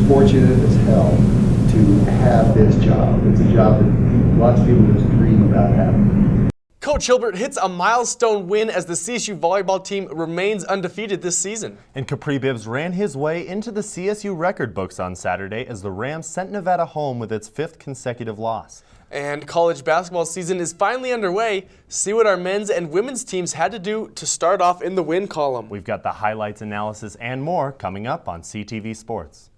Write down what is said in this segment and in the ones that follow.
fortunate as hell to have this job. It's a job that lots of people just dream about having. Coach Hilbert hits a milestone win as the CSU volleyball team remains undefeated this season. And Kapri Bibbs ran his way into the CSU record books on Saturday as the Rams sent Nevada home with its 5th consecutive loss. And college basketball season is finally underway. See what our men's and women's teams had to do to start off in the win column. We've got the highlights, analysis, and more coming up on CTV Sports.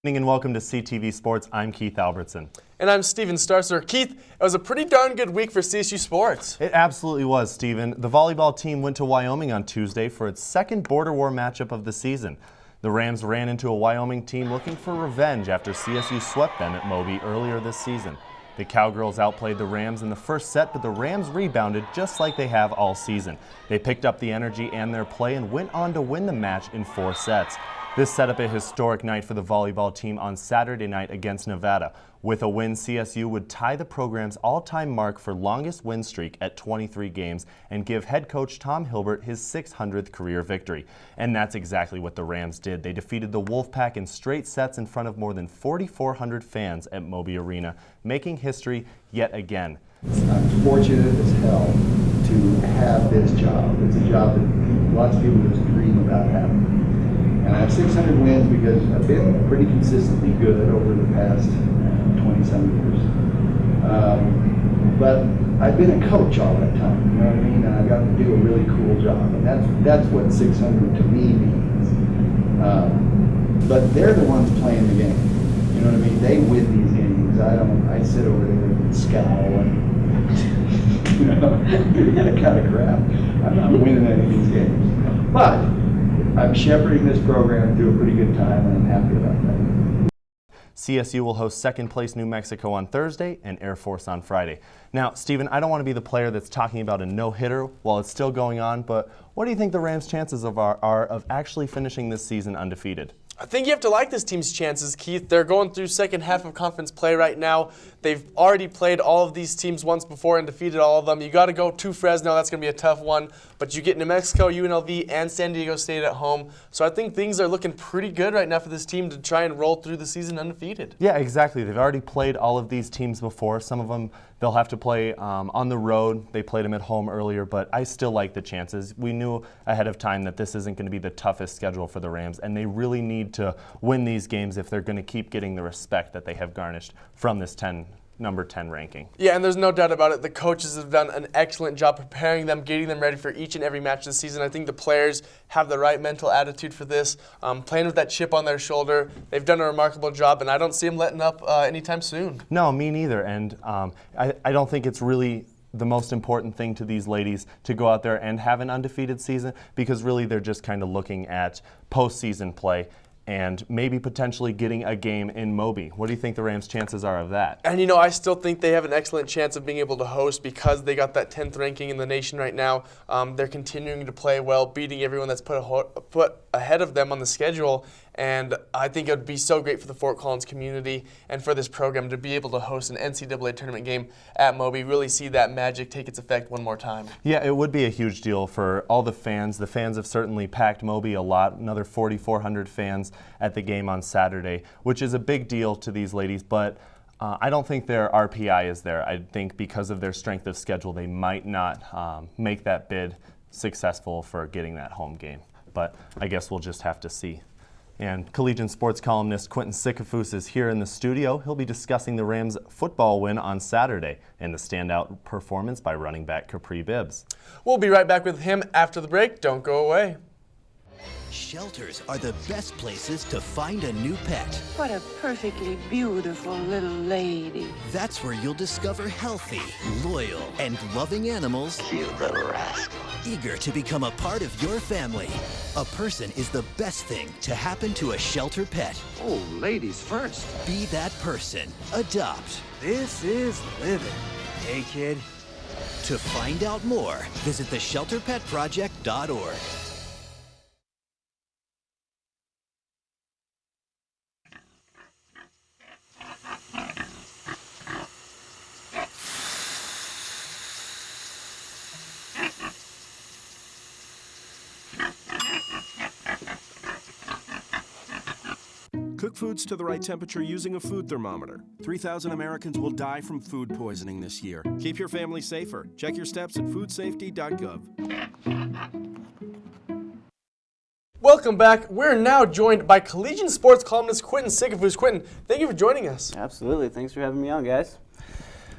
And welcome to CTV Sports. I'm Keith Albertson. And I'm Steven Starcer. Keith, it was a pretty darn good week for CSU Sports. It absolutely was, Steven. The volleyball team went to Wyoming on Tuesday for its second border war matchup of the season. The Rams ran into a Wyoming team looking for revenge after CSU swept them at Moby earlier this season. The Cowgirls outplayed the Rams in the first set, but the Rams rebounded just like they have all season. They picked up the energy and their play and went on to win the match in 4 sets. This set up a historic night for the volleyball team on Saturday night against Nevada. With a win, CSU would tie the program's all-time mark for longest win streak at 23 games and give head coach Tom Hilbert his 600th career victory. And that's exactly what the Rams did. They defeated the Wolfpack in straight sets in front of more than 4,400 fans at Moby Arena, making history yet again. I'm fortunate as hell to have this job. It's a job that lots of people just dream about having. And I have 600 wins because I've been pretty consistently good over the past 20-some years. But I've been a coach all that time, you know what I mean? And I've got to do a really cool job. And that's what 600 to me means. But they're the ones playing the game. You know what I mean? They win these games. I sit over there and scowl and, you know, that kind of crap. I'm not winning any of these games. But I'm shepherding this program through a pretty good time, and I'm happy about that. CSU will host second place New Mexico on Thursday and Air Force on Friday. Now, Steven, I don't want to be the player that's talking about a no-hitter while it's still going on, but what do you think the Rams' chances are of actually finishing this season undefeated? I think you have to like this team's chances, Keith. They're going through second half of conference play right now. They've already played all of these teams once before and defeated all of them. You got to go to Fresno. That's going to be a tough one. But you get New Mexico, UNLV, and San Diego State at home. So I think things are looking pretty good right now for this team to try and roll through the season undefeated. Yeah, exactly. They've already played all of these teams before. Some of them they'll have to play on the road. They played them at home earlier, but I still like the chances. We knew ahead of time that this isn't going to be the toughest schedule for the Rams, and they really need to win these games if they're going to keep getting the respect that they have garnished from this number 10 ranking. Yeah, and there's no doubt about it. The coaches have done an excellent job preparing them, getting them ready for each and every match this season. I think the players have the right mental attitude for this, playing with that chip on their shoulder. They've done a remarkable job, and I don't see them letting up anytime soon. No, me neither. And I don't think it's really the most important thing to these ladies to go out there and have an undefeated season, because really they're just kind of looking at postseason play and maybe potentially getting a game in Moby. What do you think the Rams' chances are of that? And you know, I still think they have an excellent chance of being able to host because they got that 10th ranking in the nation right now. They're continuing to play well, beating everyone that's put ahead of them on the schedule. And I think it would be so great for the Fort Collins community and for this program to be able to host an NCAA tournament game at Moby, really see that magic take its effect one more time. Yeah, it would be a huge deal for all the fans. The fans have certainly packed Moby a lot, another 4,400 fans at the game on Saturday, which is a big deal to these ladies, but I don't think their RPI is there. I think because of their strength of schedule, they might not make that bid successful for getting that home game. But I guess we'll just have to see. And Collegian sports columnist Quentin Sickafoose is here in the studio. He'll be discussing the Rams' football win on Saturday and the standout performance by running back Kapri Bibbs. We'll be right back with him after the break. Don't go away. Shelters are the best places to find a new pet. What a perfectly beautiful little lady. That's where you'll discover healthy, loyal, and loving animals. Cute little rascal. Eager to become a part of your family. A person is the best thing to happen to a shelter pet. Oh, ladies first. Be that person. Adopt. This is living. Hey, kid. To find out more, visit theshelterpetproject.org. Cook foods to the right temperature using a food thermometer. 3,000 Americans will die from food poisoning this year. Keep your family safer. Check your steps at foodsafety.gov. Welcome back. We're now joined by Collegian sports columnist Quentin Sickafoose. Quentin, thank you for joining us. Absolutely. Thanks for having me on, guys.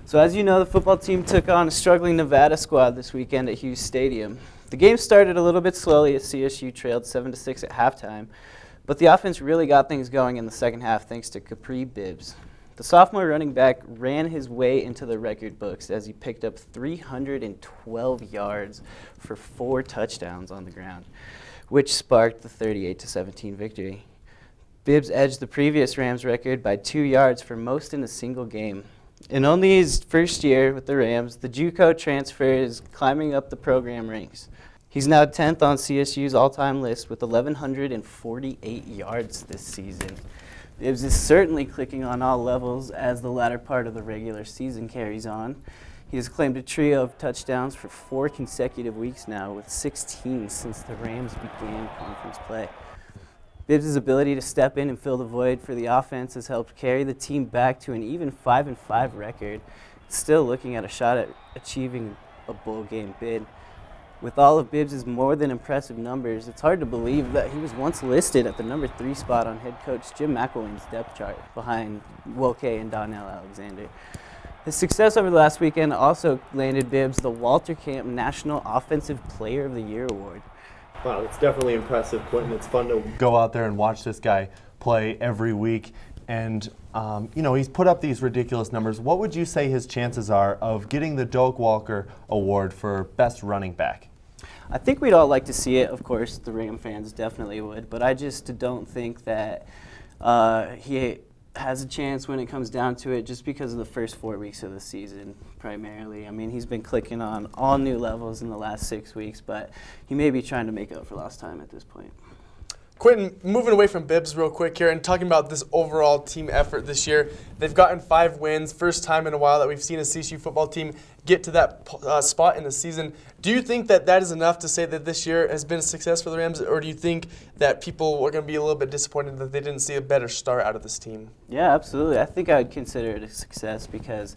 So as you know, the football team took on a struggling Nevada squad this weekend at Hughes Stadium. The game started a little bit slowly as CSU trailed 7-6 at halftime, but the offense really got things going in the second half thanks to Kapri Bibbs. The sophomore running back ran his way into the record books as he picked up 312 yards for 4 touchdowns on the ground, which sparked the 38-17 victory. Bibbs edged the previous Rams record by 2 yards for most in a single game. In only his first year with the Rams, the JUCO transfer is climbing up the program ranks. He's now 10th on CSU's all-time list with 1,148 yards this season. Bibbs is certainly clicking on all levels as the latter part of the regular season carries on. He has claimed a trio of touchdowns for 4 consecutive weeks now, with 16 since the Rams began conference play. Bibbs' ability to step in and fill the void for the offense has helped carry the team back to an even 5-5 record, still looking at a shot at achieving a bowl game bid. With all of Bibbs' more than impressive numbers, it's hard to believe that he was once listed at the number 3 spot on head coach Jim McElwain's depth chart behind Woke and Donnell Alexander. His success over the last weekend also landed Bibbs the Walter Camp National Offensive Player of the Year award. Wow, it's definitely impressive, Quentin. It's fun to go out there and watch this guy play every week. And, he's put up these ridiculous numbers. What would you say his chances are of getting the Doak Walker Award for Best Running Back? I think we'd all like to see it. Of course, the Ram fans definitely would. But I just don't think that he has a chance when it comes down to it, just because of the first 4 weeks of the season primarily. I mean, he's been clicking on all new levels in the last 6 weeks, but he may be trying to make up for lost time at this point. Quentin, moving away from Bibbs real quick here and talking about this overall team effort this year. They've gotten 5 wins, first time in a while that we've seen a CSU football team get to that spot in the season. Do you think that that is enough to say that this year has been a success for the Rams, or do you think that people are going to be a little bit disappointed that they didn't see a better start out of this team? Yeah, absolutely. I think I would consider it a success because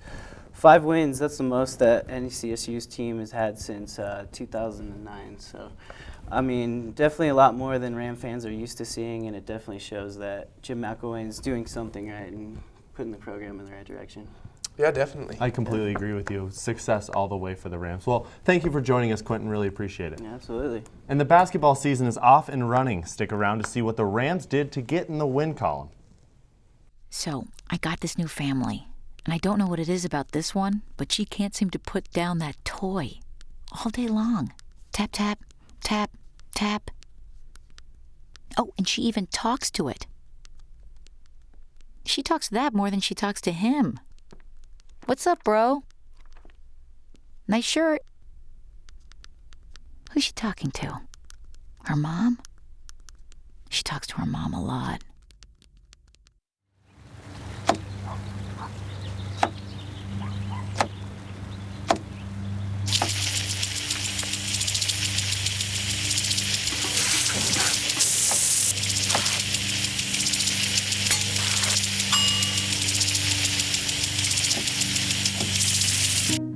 5 wins, that's the most that any CSU's team has had since 2009. So, I mean, definitely a lot more than Ram fans are used to seeing, and it definitely shows that Jim McElwain is doing something right and putting the program in the right direction. Yeah, definitely. I completely agree with you. Success all the way for the Rams. Well, thank you for joining us, Quentin. Really appreciate it. Yeah, absolutely. And the basketball season is off and running. Stick around to see what the Rams did to get in the win column. So, I got this new family, and I don't know what it is about this one, but she can't seem to put down that toy all day long. Tap, tap, tap, tap. Oh, and she even talks to it. She talks to that more than she talks to him. What's up, bro? Nice shirt. Who's she talking to? Her mom? She talks to her mom a lot.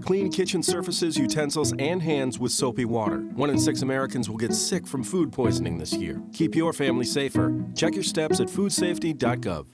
Clean kitchen surfaces, utensils, and hands with soapy water. 1 in 6 Americans will get sick from food poisoning this year. Keep your family safer. Check your steps at foodsafety.gov.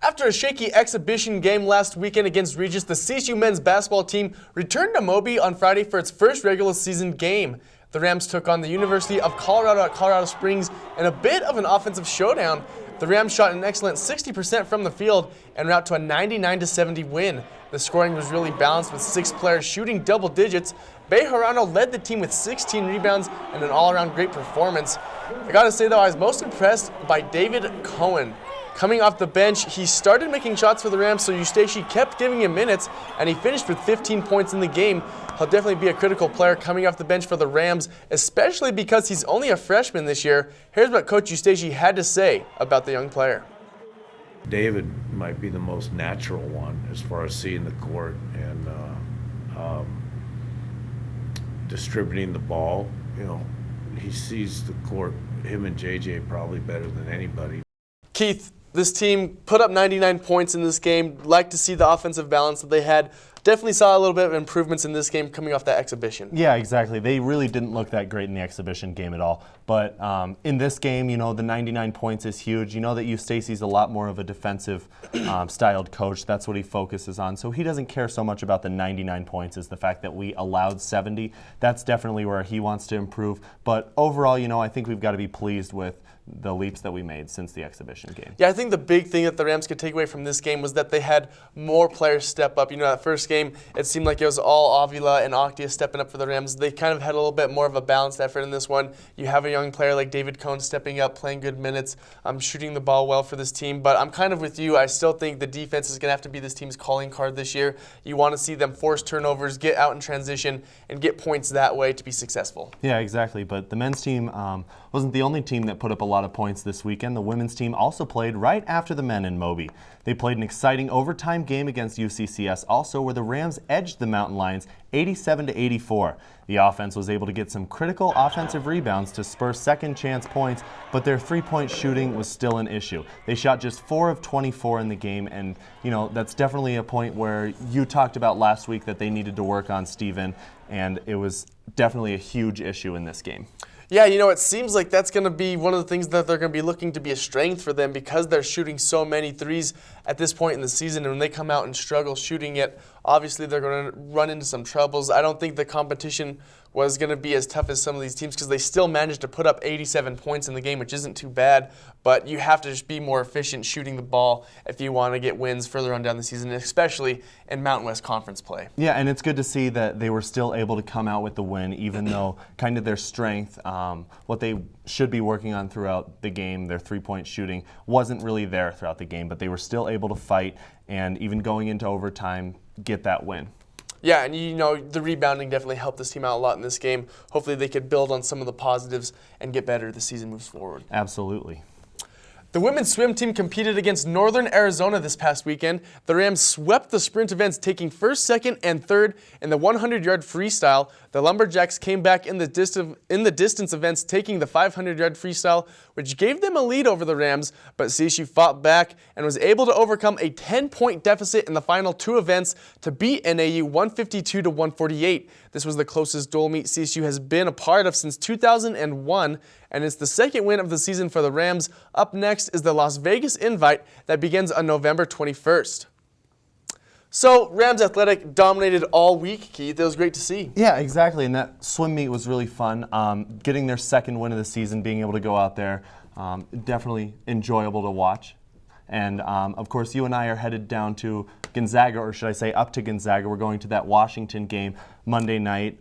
After a shaky exhibition game last weekend against Regis, the CSU men's basketball team returned to Moby on Friday for its first regular season game. The Rams took on the University of Colorado at Colorado Springs in a bit of an offensive showdown. The Rams shot an excellent 60% from the field and route to a 99-70 win. The scoring was really balanced with 6 players shooting double digits. Bejarano led the team with 16 rebounds and an all-around great performance. I gotta say though, I was most impressed by David Cohen. Coming off the bench, he started making shots for the Rams, so Eustace kept giving him minutes, and he finished with 15 points in the game. He'll definitely be a critical player coming off the bench for the Rams, especially because he's only a freshman this year. Here's what Coach Eustace had to say about the young player. David might be the most natural one as far as seeing the court and distributing the ball. You know, he sees the court, him and JJ, probably better than anybody. Keith, This team put up 99 points in this game. Like to see the offensive balance that they had. Definitely saw a little bit of improvements in this game coming off that exhibition. Yeah, exactly. They really didn't look that great in the exhibition game at all. But in this game, the 99 points is huge. You know that Stacey's a lot more of a defensive styled coach. That's what he focuses on. So he doesn't care so much about the 99 points as the fact that we allowed 70. That's definitely where he wants to improve. But overall, I think we've got to be pleased with the leaps that we made since the exhibition game. Yeah, I think the big thing that the Rams could take away from this game was that they had more players step up. That first game, it seemed like it was all Avila and Octia stepping up for the Rams. They kind of had a little bit more of a balanced effort in this one. You have a young player like David Cohn stepping up, playing good minutes, shooting the ball well for this team. But I'm kind of with you. I still think the defense is going to have to be this team's calling card this year. You want to see them force turnovers, get out in transition, and get points that way to be successful. Yeah, exactly. But the men's team wasn't the only team that put up a lot of points this weekend. The women's team also played right after the men in Moby. They played an exciting overtime game against UCCS also, where the Rams edged the Mountain Lions 87-84. The offense was able to get some critical offensive rebounds to spur second chance points, but their three-point shooting was still an issue. They shot just 4 of 24 in the game, and that's definitely a point where you talked about last week that they needed to work on, Steven, and it was definitely a huge issue in this game. Yeah, it seems like that's going to be one of the things that they're going to be looking to be a strength for them because they're shooting so many threes at this point in the season. And when they come out and struggle shooting it, obviously they're going to run into some troubles. I don't think the competition was going to be as tough as some of these teams because they still managed to put up 87 points in the game, which isn't too bad. But you have to just be more efficient shooting the ball if you want to get wins further on down the season, especially in Mountain West Conference play. Yeah, and it's good to see that they were still able to come out with the win, even though kind of their strength, what they should be working on throughout the game, their three-point shooting, wasn't really there throughout the game, but they were still able to fight and even going into overtime, get that win. Yeah, and the rebounding definitely helped this team out a lot in this game. Hopefully they could build on some of the positives and get better as the season moves forward. Absolutely. The women's swim team competed against Northern Arizona this past weekend. The Rams swept the sprint events, taking first, second, and third in the 100-yard freestyle. The Lumberjacks came back in the distance events, taking the 500-yard freestyle, which gave them a lead over the Rams, but CSU fought back and was able to overcome a 10-point deficit in the final two events to beat NAU 152-148. This was the closest dual meet CSU has been a part of since 2001, and it's the second win of the season for the Rams. Up next is the Las Vegas Invite that begins on November 21st. So, Rams Athletic dominated all week, Keith. It was great to see. Yeah, exactly, and that swim meet was really fun. Getting their second win of the season, being able to go out there, definitely enjoyable to watch. And, of course, you and I are headed down to Gonzaga, or should I say up to Gonzaga. We're going to that Washington game Monday night.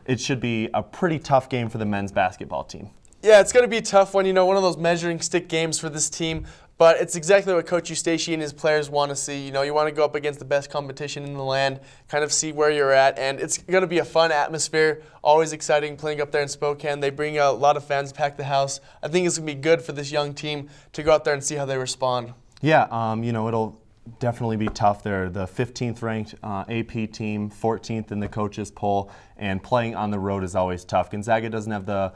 It should be a pretty tough game for the men's basketball team. Yeah, it's going to be a tough one. One of those measuring stick games for this team. But it's exactly what Coach Eustace and his players want to see. You want to go up against the best competition in the land, kind of see where you're at. And it's going to be a fun atmosphere, always exciting playing up there in Spokane. They bring a lot of fans, pack the house. I think it's going to be good for this young team to go out there and see how they respond. Yeah, it'll definitely be tough. They're the 15th ranked AP team, 14th in the coaches poll, and playing on the road is always tough. Gonzaga doesn't have the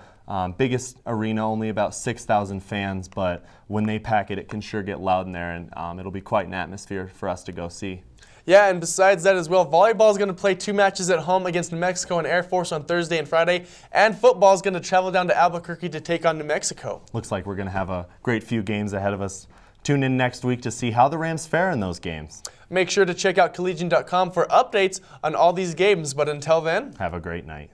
biggest arena, only about 6,000 fans, but when they pack it, it can sure get loud in there, and it'll be quite an atmosphere for us to go see. Yeah, and besides that as well, volleyball is going to play 2 matches at home against New Mexico and Air Force on Thursday and Friday, and football is going to travel down to Albuquerque to take on New Mexico. Looks like we're going to have a great few games ahead of us. Tune in next week to see how the Rams fare in those games. Make sure to check out Collegian.com for updates on all these games, but until then, have a great night.